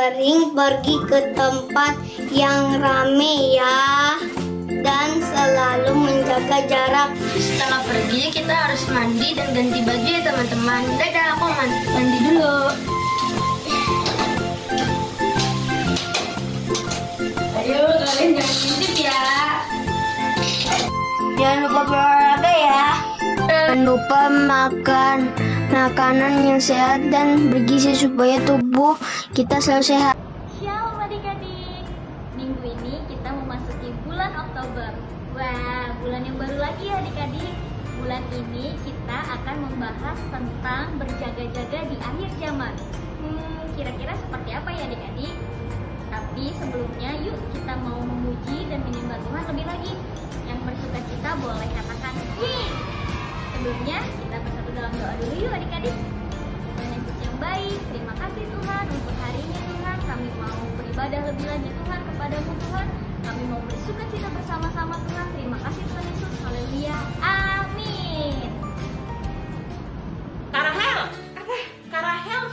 sering pergi ke tempat yang rame ya. Dan selalu menjaga jarak. Setelah pergi kita harus mandi dan ganti baju ya teman-teman. Dadah, aku mandi dulu. Ayo kalian jangan ngintip ya. Jangan lupa berolahraga ya. Jangan lupa makan makanan yang sehat dan bergizi supaya tubuh kita selalu sehat. Shalom adik-adik. Minggu ini kita memasuki bulan Oktober. Wah, bulan yang baru lagi ya adik-adik. Bulan ini kita akan membahas tentang berjaga-jaga di akhir zaman. Kira-kira seperti apa ya adik-adik? Tapi sebelumnya yuk kita mau memuji dan menyembah Tuhan lebih lagi. Yang bersuka cita boleh katakan "Yeay". Sebelumnya kita bersatu dalam doa dulu yuk adik-adik. Tuhan Yesus yang baik, terima kasih Tuhan untuk hari ini Tuhan. Kami mau beribadah lebih lagi Tuhan kepadamu Tuhan. Kami mau bersuka cita bersama-sama Tuhan. Terima kasih Tuhan Yesus. Haleluya. Amin. Karahel, Karahel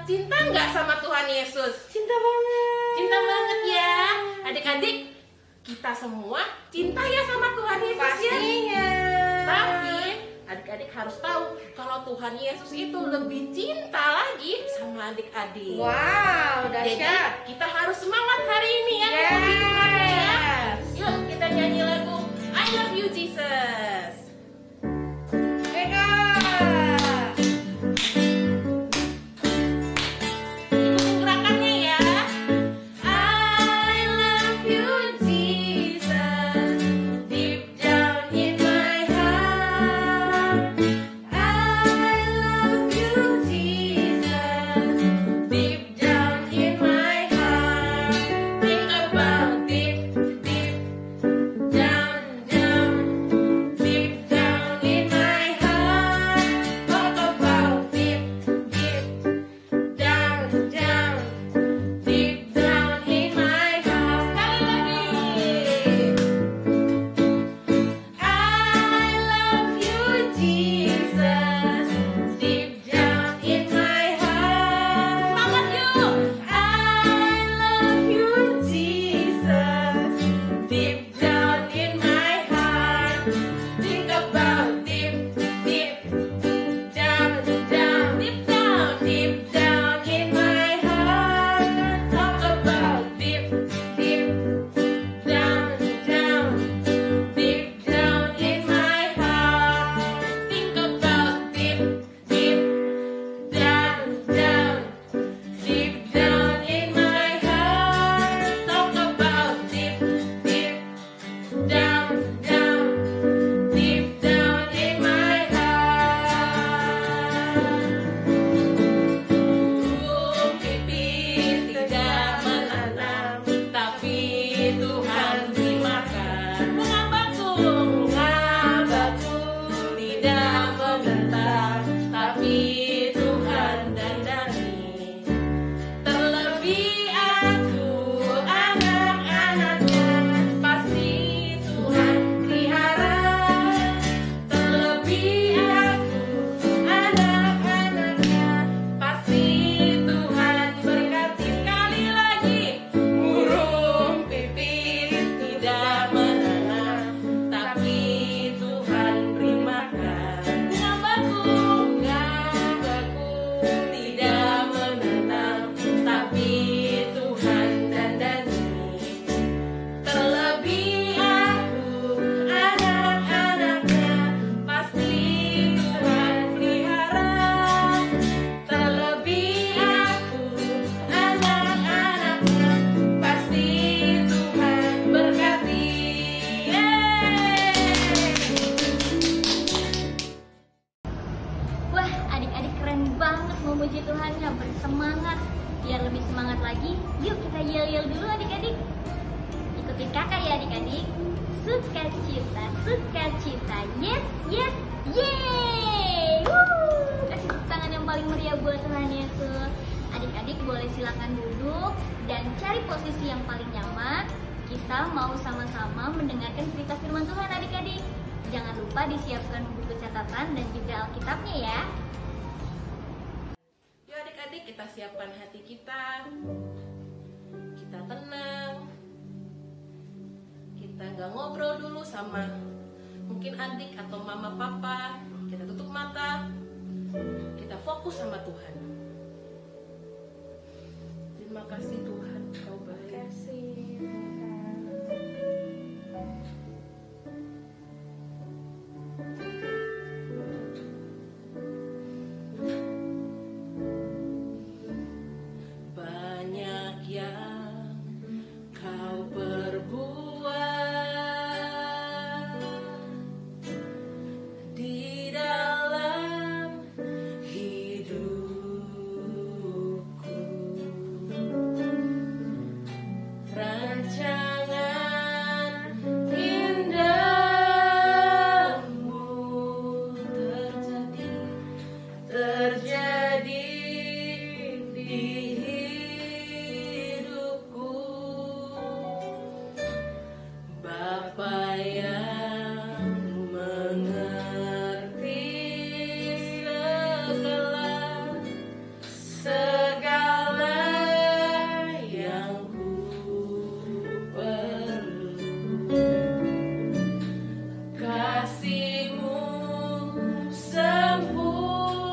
cinta nggak sama Tuhan Yesus? Cinta banget. Cinta banget ya. Adik-adik, kita semua cinta ya sama Tuhan Yesus. Pastinya. Ya. Tapi adik-adik harus tahu kalau Tuhan Yesus itu lebih cinta lagi sama adik-adik. Wow, Jadi dahsyat. kita harus semangat hari ini ya. Yes. Memuji Tuhan ya. Yuk kita nyanyi lagu I Love You Jesus. Ikutin gerakannya ya. I love you Jesus, deep down in my heart. I love you Jesus, deep down in my heart. Think about deep, deep down, down, deep down in my heart. Talk about deep, deep down, down, deep down in my heart. Sekali lagi. I love you Jesus, deep down in my heart. Semangat yuk. I love you Jesus, deep down in my heart. Think about deep, deep down, down, deep down, deep down in my heart. Talk about deep, deep down, down, deep down in my heart. Think about deep, deep down, down, deep down in my heart. Talk about deep, deep down, down, deep down in my heart. Bibit tidak menanam, tapi Tuhan beri makan. Bunga bakung tidak membentang, tapi Tuhan dandani. Terlebih aku, anak-anaknya, pasti Tuhan pelihara. Terlebih aku, anak-anaknya, pasti Tuhan berkati. Sekali lagi, burung pipit tidak menanam, tapi Tuhan beri makan. Bunga bakung tidak menanam, tapi Tuhan dandani. Terlebih aku, anak-anaknya, pasti Tuhan pelihara. Terlebih aku, anak-anaknya, pasti Tuhan berkati. Wah, adik-adik keren banget memuji Tuhannya. Bersemangat. Biar lebih semangat lagi, yuk kita yel-yel dulu adik-adik. Ikutin kakak ya adik-adik. Sukacita, sukacita. Yes, yes, yeay. Woo. Kasih tepuk tangan yang paling meriah buat Tuhan Yesus. Adik-adik boleh silakan duduk dan cari posisi yang paling nyaman. Kita mau sama-sama mendengarkan cerita firman Tuhan adik-adik. Jangan lupa disiapkan buku catatan dan juga Alkitabnya ya. Yuk adik-adik kita siapkan hati kita tenang, kita nggak ngobrol dulu sama mungkin adik atau mama papa, kita tutup mata, kita fokus sama Tuhan. Terima kasih Tuhan, Kau baik. Banyak yang Kau perbuat di dalam hidupku. Rancangan indahmu terjadi di hidupku. Bapa yang mengerti segala yang ku perlu. Kasih-Mu sempurna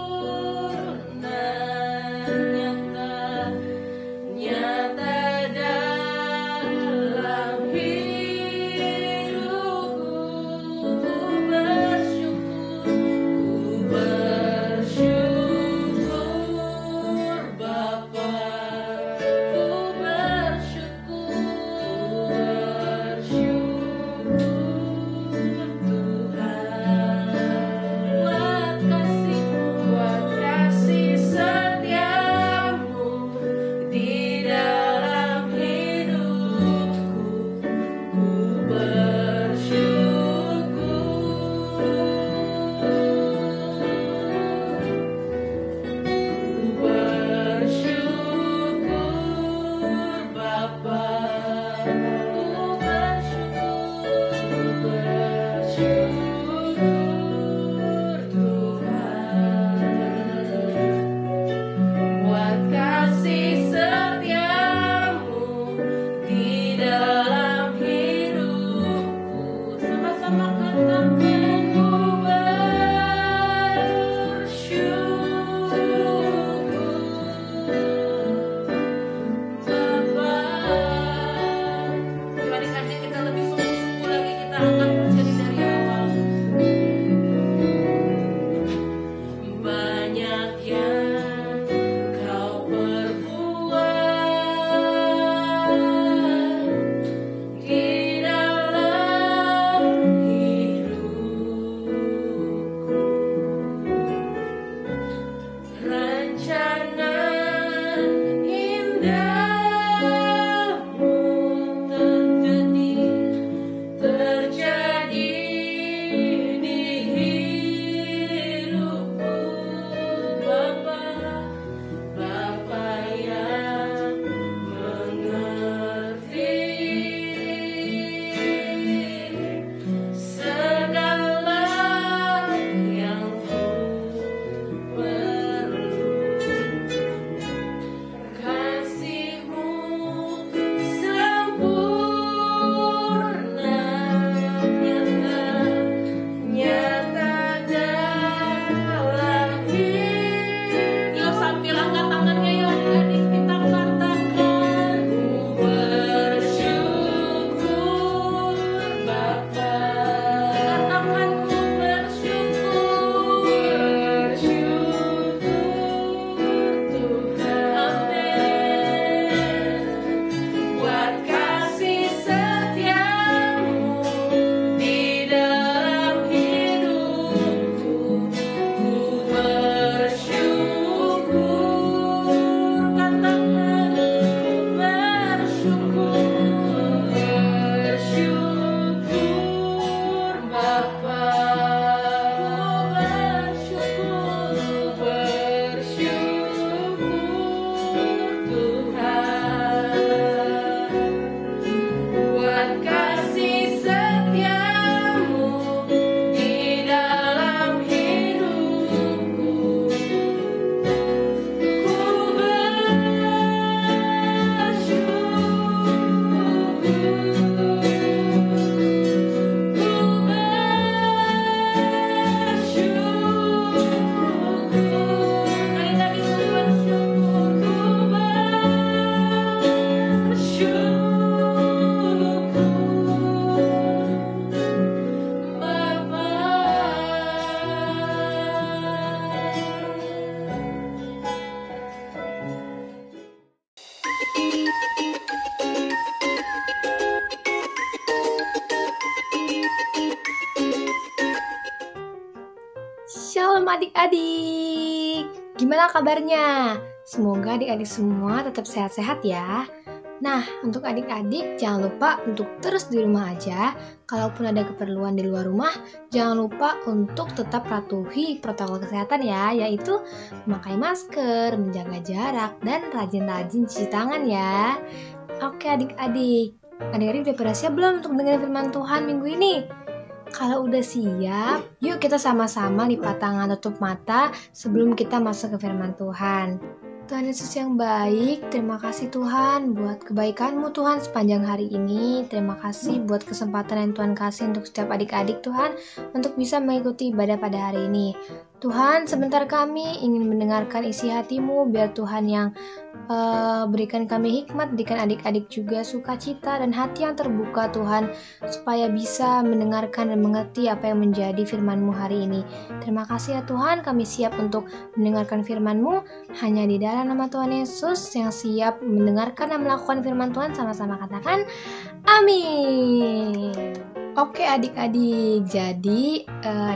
adik-adik, gimana kabarnya? Semoga adik-adik semua tetap sehat-sehat ya. Nah, untuk adik-adik jangan lupa untuk terus di rumah aja. Kalaupun ada keperluan di luar rumah, jangan lupa untuk tetap patuhi protokol kesehatan ya, yaitu memakai masker, menjaga jarak, dan rajin-rajin cuci tangan ya. Oke adik-adik, adik-adik udah pada siap belum untuk dengerin firman Tuhan minggu ini? Kalau udah siap, yuk kita sama-sama lipat tangan, tutup mata sebelum kita masuk ke firman Tuhan. Tuhan Yesus yang baik, terima kasih Tuhan buat kebaikan-Mu Tuhan sepanjang hari ini. Terima kasih buat kesempatan yang Tuhan kasih untuk setiap adik-adik Tuhan untuk bisa mengikuti ibadah pada hari ini. Tuhan, sebentar kami ingin mendengarkan isi hati-Mu, biar Tuhan yang berikan kami hikmat, berikan adik-adik juga sukacita dan hati yang terbuka Tuhan, supaya bisa mendengarkan dan mengerti apa yang menjadi firman-Mu hari ini. Terima kasih ya Tuhan, kami siap untuk mendengarkan firman-Mu hanya di dalam nama Tuhan Yesus yang siap mendengarkan dan melakukan firman Tuhan. Sama-sama katakan amin. Oke adik-adik, jadi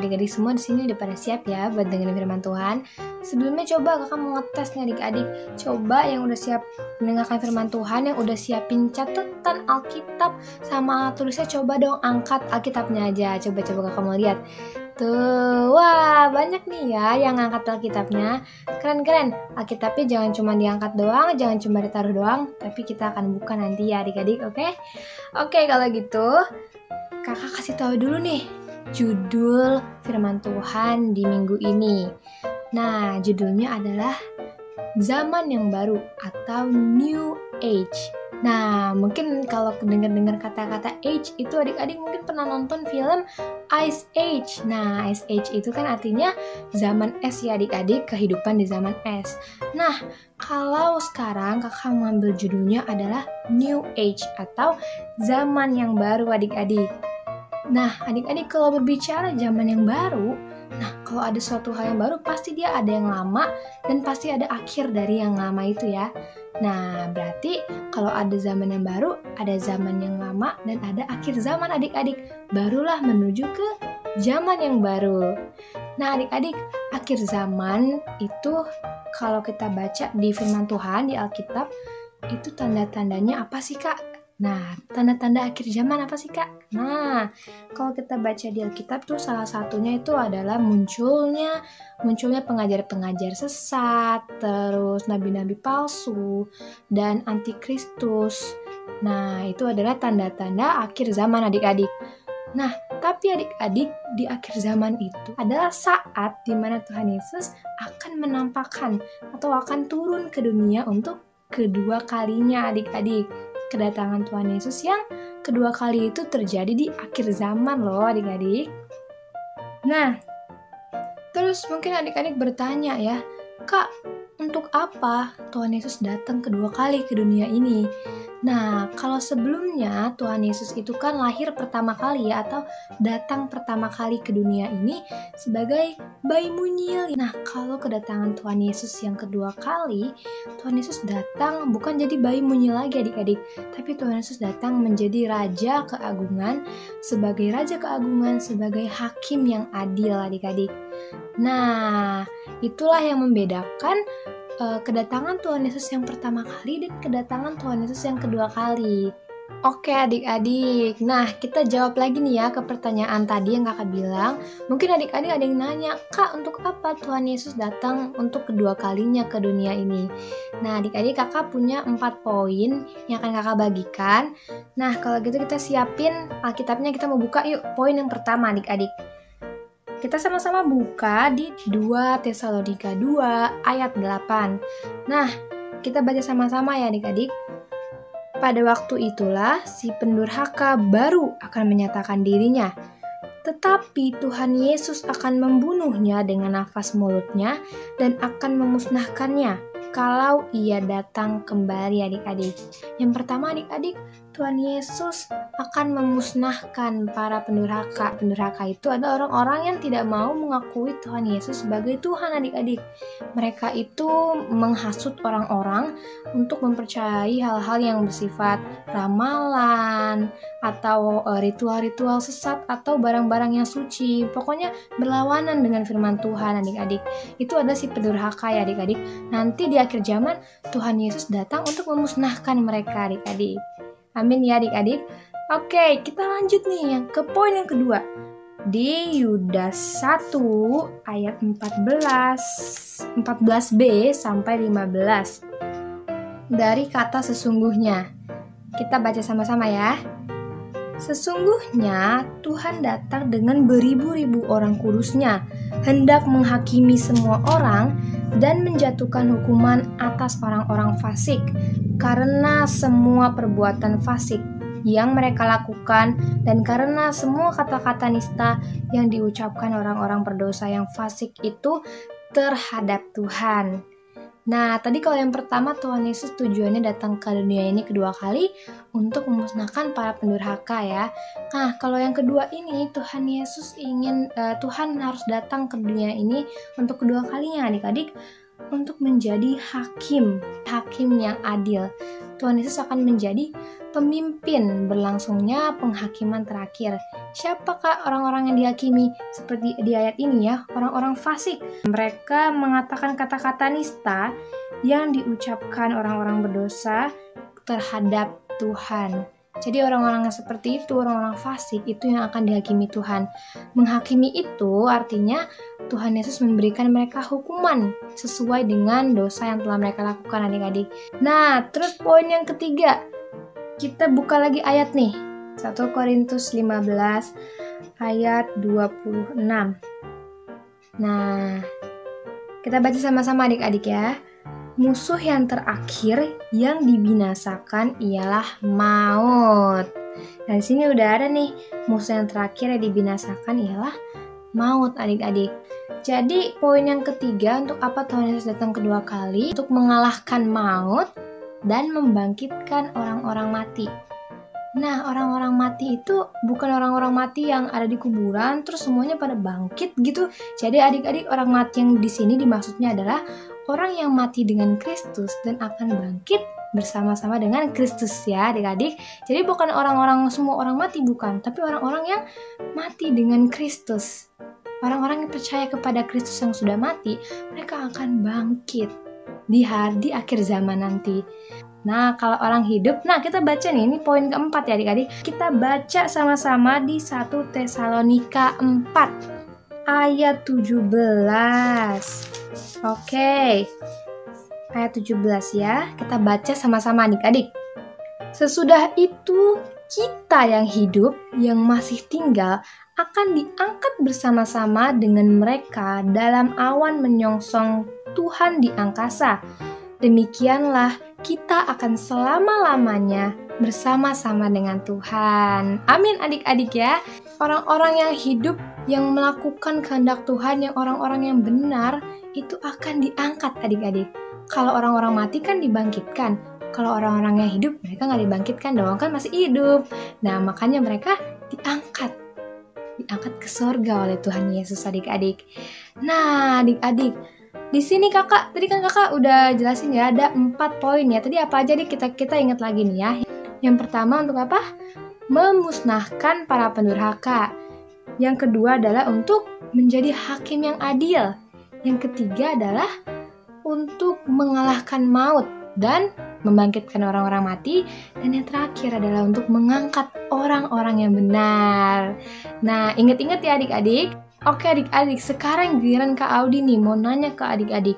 adik-adik semua di sini udah pada siap ya buat dengerin firman Tuhan. Sebelumnya coba kakak mau ngetes nih adik-adik. Coba yang udah siap mendengarkan firman Tuhan, yang udah siapin catatan Alkitab sama tulisnya, coba dong angkat Alkitabnya aja. Coba kakak mau lihat. Tuh, wah banyak nih ya yang angkat Alkitabnya. Keren-keren. Alkitabnya jangan cuma diangkat doang, jangan cuma ditaruh doang, tapi kita akan buka nanti ya adik-adik, oke? Oke, kalau gitu kakak kasih tahu dulu nih judul firman Tuhan di minggu ini. Nah, judulnya adalah Zaman yang Baru atau New Age. Nah, mungkin kalau dengar kata-kata age itu adik-adik mungkin pernah nonton film Ice Age. Nah, Ice Age itu kan artinya zaman es ya adik-adik, kehidupan di zaman es. Nah, kalau sekarang kakak mengambil judulnya adalah New Age atau zaman yang baru adik-adik. Nah, adik-adik kalau berbicara zaman yang baru, nah kalau ada suatu hal yang baru pasti dia ada yang lama dan pasti ada akhir dari yang lama itu ya. Nah, berarti kalau ada zaman yang baru, ada zaman yang lama dan ada akhir zaman adik-adik. Barulah menuju ke zaman yang baru. Nah, adik-adik, akhir zaman itu kalau kita baca di firman Tuhan di Alkitab, itu tanda-tandanya apa sih, Kak? Nah, tanda-tanda akhir zaman apa sih, Kak? Nah, kalau kita baca di Alkitab tuh salah satunya itu adalah munculnya pengajar-pengajar sesat, terus nabi-nabi palsu, dan antikristus. Nah, itu adalah tanda-tanda akhir zaman adik-adik. Nah, tapi adik-adik, di akhir zaman itu adalah saat di mana Tuhan Yesus akan menampakkan atau akan turun ke dunia untuk kedua kalinya adik-adik. Kedatangan Tuhan Yesus yang kedua kali itu terjadi di akhir zaman loh adik-adik. Nah, terus mungkin adik-adik bertanya ya, Kak, untuk apa Tuhan Yesus datang kedua kali ke dunia ini? Nah, kalau sebelumnya Tuhan Yesus itu kan lahir pertama kali ya, atau datang pertama kali ke dunia ini sebagai bayi mungil. Nah, kalau kedatangan Tuhan Yesus yang kedua kali, Tuhan Yesus datang bukan jadi bayi mungil lagi adik-adik, tapi Tuhan Yesus datang menjadi Raja Keagungan, sebagai Raja Keagungan, sebagai Hakim yang adil adik-adik. Nah, itulah yang membedakan kedatangan Tuhan Yesus yang pertama kali dan kedatangan Tuhan Yesus yang kedua kali. Oke adik-adik, nah kita jawab lagi nih ya ke pertanyaan tadi yang kakak bilang. Mungkin adik-adik ada yang nanya, Kak, untuk apa Tuhan Yesus datang untuk kedua kalinya ke dunia ini? Nah adik-adik, kakak punya 4 poin yang akan kakak bagikan. Nah kalau gitu kita siapin Alkitabnya, kita mau buka yuk poin yang pertama adik-adik. Kita sama-sama buka di 2 Tesalonika 2 ayat 8. Nah, kita baca sama-sama ya adik-adik. Pada waktu itulah si pendurhaka baru akan menyatakan dirinya. Tetapi Tuhan Yesus akan membunuhnya dengan nafas mulutnya dan akan memusnahkannya kalau ia datang kembali adik-adik. Yang pertama adik-adik, Tuhan Yesus akan memusnahkan para pendurhaka. Pendurhaka itu adalah orang-orang yang tidak mau mengakui Tuhan Yesus sebagai Tuhan, adik-adik. Mereka itu menghasut orang-orang untuk mempercayai hal-hal yang bersifat ramalan atau ritual-ritual sesat atau barang-barang yang suci. Pokoknya berlawanan dengan firman Tuhan, adik-adik. Itu adalah si pendurhaka ya, adik-adik. Nanti di akhir zaman Tuhan Yesus datang untuk memusnahkan mereka, adik-adik. Amin ya adik-adik. Oke, kita lanjut nih ke poin yang kedua. Di Yudas 1 ayat 14b sampai 15. Dari kata sesungguhnya. Kita baca sama-sama ya. Sesungguhnya Tuhan datang dengan beribu-ribu orang kudusnya, hendak menghakimi semua orang dan menjatuhkan hukuman atas orang-orang fasik, karena semua perbuatan fasik yang mereka lakukan dan karena semua kata-kata nista yang diucapkan orang-orang berdosa yang fasik itu terhadap Tuhan. Nah, tadi kalau yang pertama Tuhan Yesus tujuannya datang ke dunia ini kedua kali untuk memusnahkan para pendurhaka ya. Nah, kalau yang kedua ini Tuhan Yesus Tuhan harus datang ke dunia ini untuk kedua kalinya adik-adik untuk menjadi hakim yang adil. Tuhan Yesus akan menjadi pemimpin berlangsungnya penghakiman terakhir. Siapakah orang-orang yang dihakimi? Seperti di ayat ini ya, orang-orang fasik. Mereka mengatakan kata-kata nista yang diucapkan orang-orang berdosa terhadap Tuhan. Jadi orang-orang yang seperti itu, orang-orang fasik itu yang akan dihakimi Tuhan. Menghakimi itu artinya Tuhan Yesus memberikan mereka hukuman sesuai dengan dosa yang telah mereka lakukan adik-adik. Nah, terus poin yang ketiga. Kita buka lagi ayat nih. 1 Korintus 15 ayat 26. Nah, kita baca sama-sama adik-adik ya. Musuh yang terakhir yang dibinasakan ialah maut. Dan di sini udah ada nih, musuh yang terakhir yang dibinasakan ialah maut adik-adik. Jadi poin yang ketiga, untuk apa Tuhan Yesus datang kedua kali? Untuk mengalahkan maut dan membangkitkan orang-orang mati. Nah, orang-orang mati itu bukan orang-orang mati yang ada di kuburan terus semuanya pada bangkit gitu. Jadi adik-adik, orang mati yang di sini dimaksudnya adalah orang yang mati dengan Kristus dan akan bangkit bersama-sama dengan Kristus ya adik-adik. Jadi bukan orang-orang semua orang mati, bukan, tapi orang-orang yang mati dengan Kristus. Orang-orang yang percaya kepada Kristus yang sudah mati, mereka akan bangkit di akhir zaman nanti. Nah, kalau orang hidup, nah kita baca nih, ini poin keempat ya adik-adik. Kita baca sama-sama di 1 Tesalonika 4 ayat 17. Oke, ayat 17 ya. Kita baca sama-sama adik-adik. Sesudah itu, kita yang hidup, yang masih tinggal, akan diangkat bersama-sama dengan mereka dalam awan menyongsong Tuhan di angkasa. Demikianlah kita akan selama-lamanya bersama-sama dengan Tuhan. Amin adik-adik ya. Orang-orang yang hidup, yang melakukan kehendak Tuhan, yang orang-orang yang benar, itu akan diangkat adik-adik. Kalau orang-orang mati kan dibangkitkan. Kalau orang-orang yang hidup, mereka nggak dibangkitkan dong, kan masih hidup. Nah, makanya mereka diangkat ke surga oleh Tuhan Yesus adik-adik. Nah, adik-adik, di sini tadi kan kakak udah jelasin ya, ada 4 poin ya. Tadi apa aja nih kita ingat lagi nih ya. Yang pertama untuk apa? Memusnahkan para pendurhaka. Yang kedua adalah untuk menjadi hakim yang adil. Yang ketiga adalah untuk mengalahkan maut dan membangkitkan orang-orang mati. Dan yang terakhir adalah untuk mengangkat orang-orang yang benar. Nah, ingat-ingat ya adik-adik. Oke adik-adik, sekarang giliran Kak Audi nih mau nanya ke adik-adik.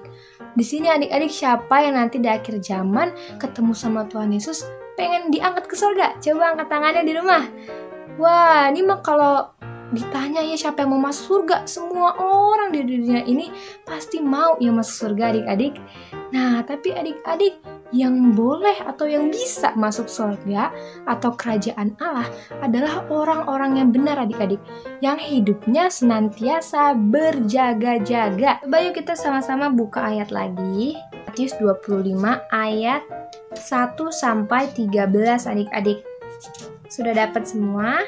Di sini adik-adik, siapa yang nanti di akhir zaman ketemu sama Tuhan Yesus pengen diangkat ke surga? Coba angkat tangannya di rumah. Wah, ini mah kalau ditanya ya siapa yang mau masuk surga, semua orang di dunia ini pasti mau yang masuk surga adik-adik. Nah, tapi adik-adik, yang boleh atau yang bisa masuk surga atau kerajaan Allah adalah orang-orang yang benar adik-adik, yang hidupnya senantiasa berjaga-jaga. Coba yuk kita sama-sama buka ayat lagi. Matius 25 ayat 1 sampai 13 adik-adik. Sudah dapat semua?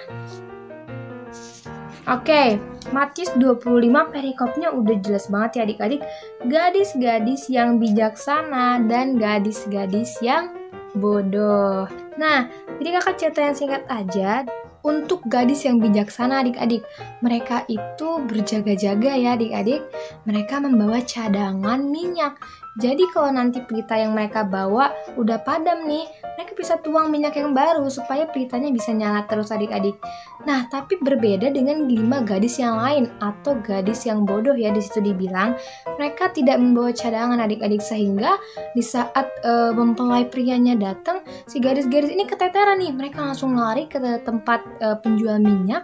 Oke, Matius 25 perikopnya udah jelas banget ya adik-adik. Gadis-gadis yang bijaksana dan gadis-gadis yang bodoh. Nah, jadi kakak cerita yang singkat aja. Untuk gadis yang bijaksana adik-adik, mereka itu berjaga-jaga ya adik-adik. Mereka membawa cadangan minyak. Jadi kalau nanti pelita yang mereka bawa udah padam nih, mereka bisa tuang minyak yang baru supaya pelitanya bisa nyala terus adik-adik. Nah, tapi berbeda dengan 5 gadis yang lain atau gadis yang bodoh ya, di situ dibilang mereka tidak membawa cadangan adik-adik, sehingga di saat mempelai prianya datang, si gadis-gadis ini keteteran nih, mereka langsung lari ke tempat penjual minyak.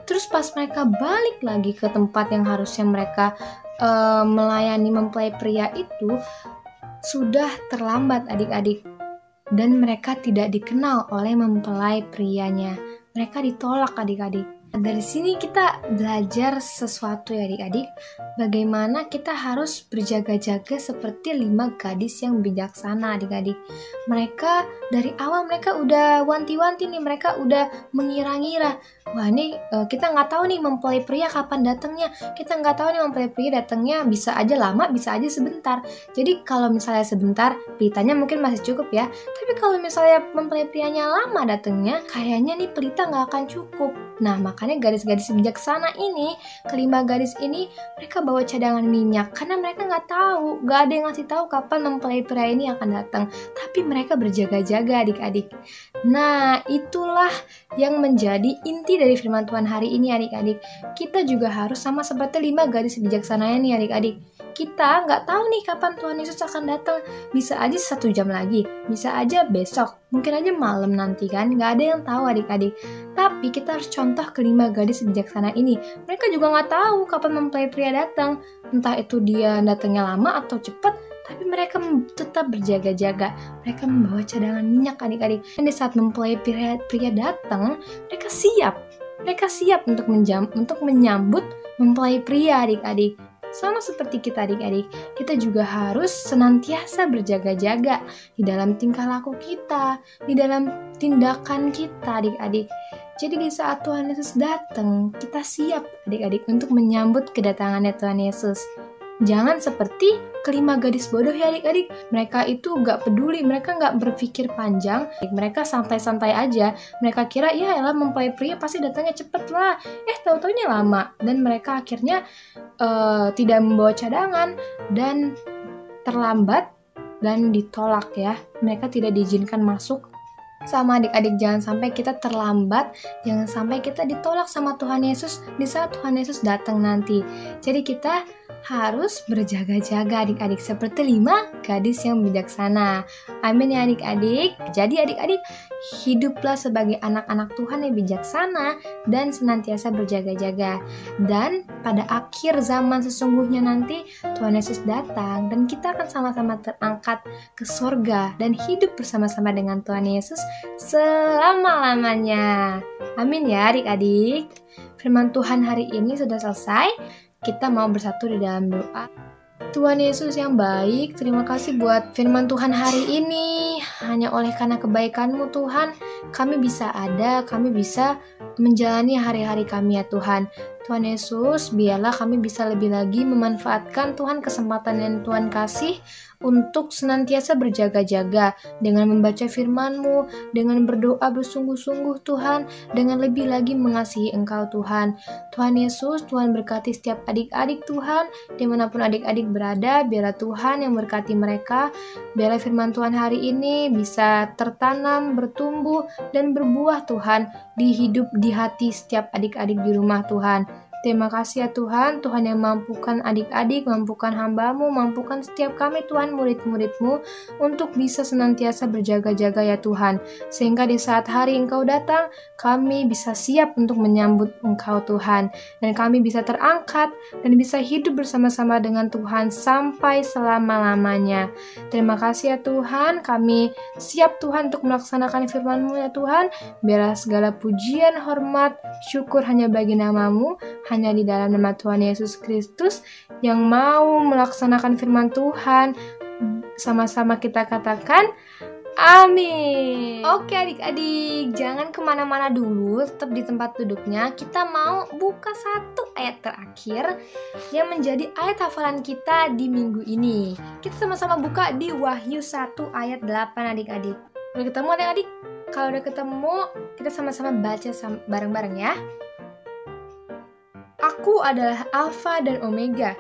Terus pas mereka balik lagi ke tempat yang harusnya mereka melayani mempelai pria itu, sudah terlambat adik-adik, dan mereka tidak dikenal oleh mempelai prianya. Mereka ditolak adik-adik. Dari sini kita belajar sesuatu ya adik-adik, bagaimana kita harus berjaga-jaga seperti 5 gadis yang bijaksana adik-adik. Mereka dari awal mereka udah wanti-wanti nih, mereka udah mengira-ngira. Wah ini kita nggak tahu nih mempelai pria kapan datangnya. Kita nggak tahu nih mempelai pria datangnya bisa aja lama, bisa aja sebentar. Jadi kalau misalnya sebentar, pelitanya mungkin masih cukup ya. Tapi kalau misalnya mempelai prianya lama datangnya, kayaknya nih pelita nggak akan cukup. Nah makanya gadis-gadis bijaksana ini, kelima gadis ini, mereka bawa cadangan minyak karena mereka nggak tahu, nggak ada yang ngasih tahu kapan mempelai pria ini akan datang. Tapi mereka berjaga-jaga adik-adik. Nah itulah yang menjadi inti dari firman Tuhan hari ini adik-adik. Kita juga harus sama seperti 5 gadis bijaksana nih adik-adik. Kita nggak tahu nih kapan Tuhan Yesus akan datang. Bisa aja 1 jam lagi, bisa aja besok, mungkin aja malam nanti kan. Nggak ada yang tahu adik-adik. Tapi kita harus contoh ke-5 gadis bijaksana ini. Mereka juga nggak tahu kapan mempelai pria datang. Entah itu dia datangnya lama atau cepat, tapi mereka tetap berjaga-jaga. Mereka membawa cadangan minyak adik-adik. Dan di saat mempelai pria datang, mereka siap. Mereka siap untuk menyambut mempelai pria adik-adik. Sama seperti kita adik-adik, kita juga harus senantiasa berjaga-jaga di dalam tingkah laku kita, di dalam tindakan kita adik-adik. Jadi di saat Tuhan Yesus datang, kita siap adik-adik untuk menyambut kedatangannya Tuhan Yesus. Jangan seperti kelima gadis bodoh ya adik-adik. Mereka itu gak peduli, mereka gak berpikir panjang. Mereka santai-santai aja. Mereka kira ya elah mempelai pria pasti datangnya cepet lah. Tahu-taunya lama. Dan mereka akhirnya tidak membawa cadangan dan terlambat dan ditolak ya. Mereka tidak diizinkan masuk. Sama adik-adik, jangan sampai kita terlambat, jangan sampai kita ditolak sama Tuhan Yesus di saat Tuhan Yesus datang nanti. Jadi kita harus berjaga-jaga adik-adik seperti 5 gadis yang bijaksana. Amin ya adik-adik. Jadi adik-adik, hiduplah sebagai anak-anak Tuhan yang bijaksana dan senantiasa berjaga-jaga. Dan pada akhir zaman sesungguhnya nanti Tuhan Yesus datang dan kita akan sama-sama terangkat ke sorga dan hidup bersama-sama dengan Tuhan Yesus selama-lamanya. Amin ya adik-adik. Firman Tuhan hari ini sudah selesai. Kita mau bersatu di dalam doa. Tuhan Yesus yang baik, terima kasih buat firman Tuhan hari ini. Hanya oleh karena kebaikan-Mu Tuhan, kami bisa ada, kami bisa menjalani hari-hari kami ya Tuhan. Tuhan Yesus, biarlah kami bisa lebih lagi memanfaatkan Tuhan kesempatan yang Tuhan kasih untuk senantiasa berjaga-jaga dengan membaca firman-Mu, dengan berdoa bersungguh-sungguh Tuhan, dengan lebih lagi mengasihi Engkau Tuhan. Tuhan Yesus, Tuhan berkati setiap adik-adik Tuhan, dimanapun adik-adik berada, biarlah Tuhan yang berkati mereka, biarlah firman Tuhan hari ini bisa tertanam, bertumbuh, dan berbuah Tuhan di hidup, di hati setiap adik-adik di rumah Tuhan. Terima kasih ya Tuhan, Tuhan yang mampukan adik-adik, mampukan hamba-Mu, mampukan setiap kami Tuhan murid-murid-Mu untuk bisa senantiasa berjaga-jaga ya Tuhan. Sehingga di saat hari Engkau datang, kami bisa siap untuk menyambut Engkau Tuhan. Dan kami bisa terangkat dan bisa hidup bersama-sama dengan Tuhan sampai selama-lamanya. Terima kasih ya Tuhan, kami siap Tuhan untuk melaksanakan firman-Mu ya Tuhan. Biarlah segala pujian, hormat, syukur hanya bagi nama-Mu, hanya di dalam nama Tuhan Yesus Kristus yang mau melaksanakan firman Tuhan. Sama-sama kita katakan Amin. Oke adik-adik, jangan kemana-mana dulu, tetap di tempat duduknya. Kita mau buka satu ayat terakhir yang menjadi ayat hafalan kita di minggu ini. Kita sama-sama buka di Wahyu 1 ayat 8 adik-adik. Udah ketemu adik-adik? Kalau udah ketemu, kita sama-sama baca bareng-bareng ya. Aku adalah Alfa dan Omega,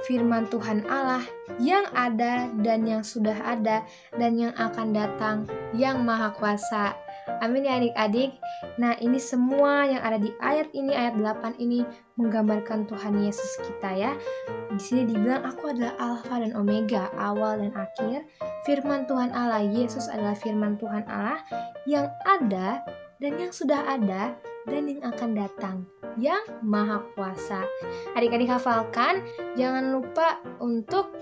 firman Tuhan Allah yang ada dan yang sudah ada dan yang akan datang, yang Maha Kuasa. Amin ya adik-adik. Nah, ini semua yang ada di ayat ini, ayat 8 ini menggambarkan Tuhan Yesus kita ya. Di sini dibilang aku adalah Alfa dan Omega, awal dan akhir. Firman Tuhan Allah, Yesus adalah firman Tuhan Allah yang ada dan yang sudah ada dan yang akan datang, yang Maha Kuasa. Adik-adik hafalkan, jangan lupa untuk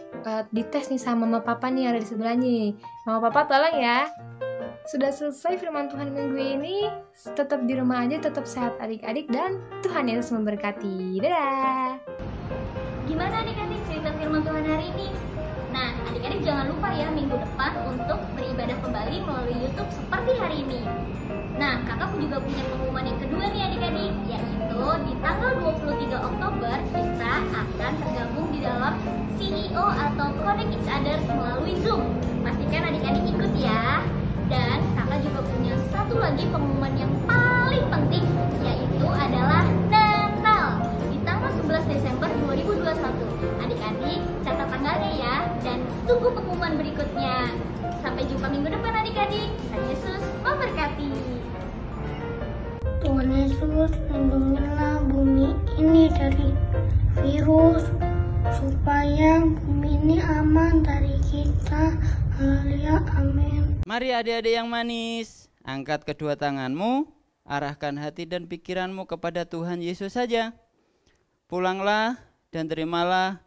dites nih sama mama papa nih yang ada di sebelahnya. Mama papa tolong ya. Sudah selesai firman Tuhan minggu ini, tetap di rumah aja, tetap sehat adik-adik, dan Tuhan Yesus memberkati. Dadah. Gimana adik-adik cerita firman Tuhan hari ini? Nah, adik-adik jangan lupa ya minggu depan untuk beribadah kembali melalui YouTube seperti hari ini. Nah, kakak juga punya pengumuman yang kedua nih adik-adik, yaitu di tanggal 23 Oktober kita akan tergabung di dalam CEO atau Connect Each Others melalui Zoom. Pastikan adik-adik ikut ya. Dan kakak juga punya satu lagi pengumuman yang paling penting, yaitu adalah Natal di tanggal 11 Desember 2021. Adik-adik catat tanggalnya ya, dan tunggu pengumuman berikutnya. Sampai jumpa minggu depan adik-adik. Tuhan Yesus memberkati. Tuhan Yesus, lindungilah bumi ini dari virus, supaya bumi ini aman dari kita. Haleluya, amin. Mari adik-adik yang manis, angkat kedua tanganmu, arahkan hati dan pikiranmu kepada Tuhan Yesus saja. Pulanglah dan terimalah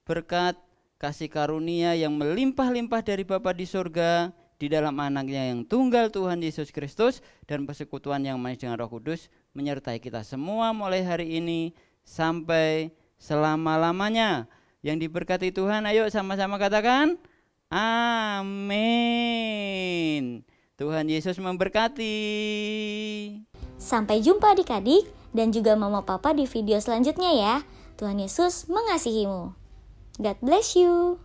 berkat kasih karunia yang melimpah-limpah dari Bapa di surga, di dalam anaknya yang tunggal Tuhan Yesus Kristus, dan persekutuan yang manis dengan Roh Kudus menyertai kita semua mulai hari ini sampai selama-lamanya. Yang diberkati Tuhan, ayo sama-sama katakan amin. Tuhan Yesus memberkati. Sampai jumpa adik-adik dan juga mama papa di video selanjutnya ya. Tuhan Yesus mengasihimu. God bless you.